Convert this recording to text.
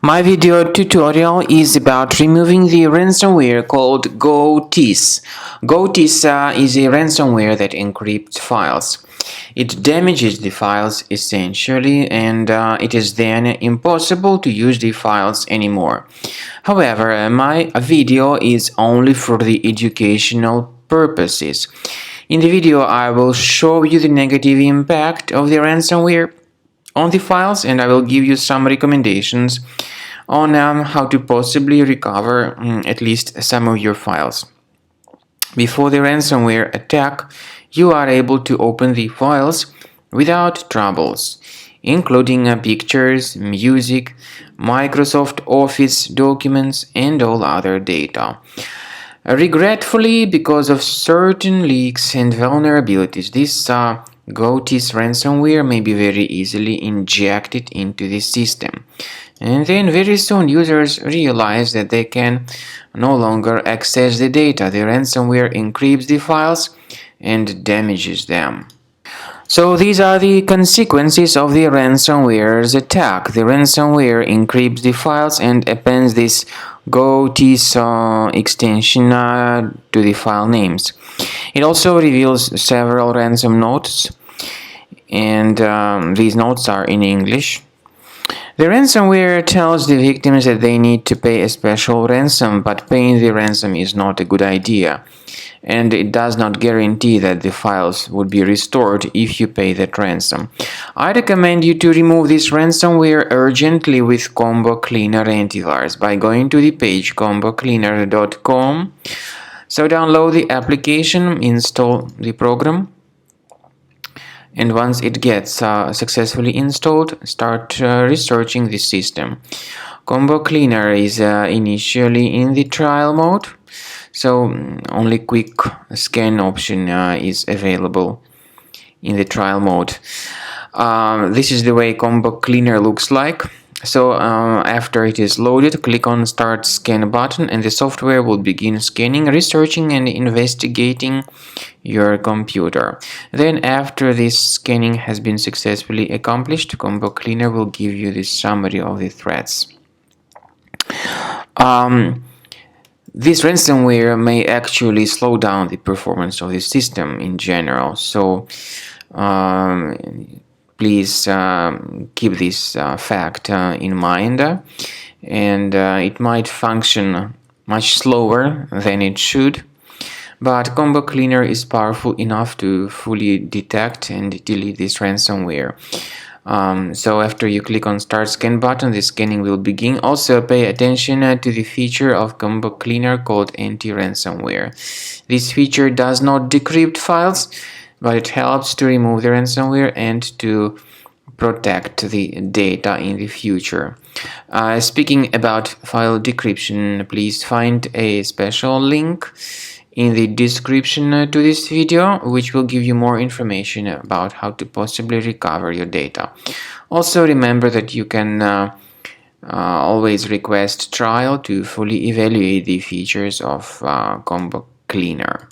My video tutorial is about removing the ransomware called GoTiS. GoTiS is a ransomware that encrypts files. It damages the files essentially, and it is then impossible to use the files anymore. However, my video is only for the educational purposes. In the video, I will show you the negative impact of the ransomware on the files, and I will give you some recommendations on how to possibly recover at least some of your files. Before the ransomware attack, you are able to open the files without troubles, including pictures, music, Microsoft Office documents, and all other data. Regretfully, because of certain leaks and vulnerabilities, this GoTiS ransomware may be very easily injected into the system. And then very soon users realize that they can no longer access the data. The ransomware encrypts the files and damages them. So these are the consequences of the ransomware's attack. The ransomware encrypts the files and appends this GoTiS extension to the file names. It also reveals several ransom notes, and these notes are in English. The ransomware tells the victims that they need to pay a special ransom, but paying the ransom is not a good idea, and it does not guarantee that the files would be restored if you pay that ransom. I recommend you to remove this ransomware urgently with Combo Cleaner Antivirus by going to the page combocleaner.com. So download the application, install the program, and once it gets successfully installed, start researching the system. Combo Cleaner is initially in the trial mode, so only quick scan option is available in the trial mode. This is the way Combo Cleaner looks like. So after it is loaded, click on Start Scan button and the software will begin scanning, researching and investigating your computer. Then after this scanning has been successfully accomplished, Combo Cleaner will give you the summary of the threats. This ransomware may actually slow down the performance of the system in general, so please keep this fact in mind, and it might function much slower than it should, but Combo Cleaner is powerful enough to fully detect and delete this ransomware. So after you click on Start Scan button, the scanning will begin. Also pay attention to the feature of Combo Cleaner called anti-ransomware. This feature does not decrypt files, but it helps to remove the ransomware and to protect the data in the future. Speaking about file decryption, please find a special link in the description to this video, which will give you more information about how to possibly recover your data. Also remember that you can always request trial to fully evaluate the features of Combo Cleaner.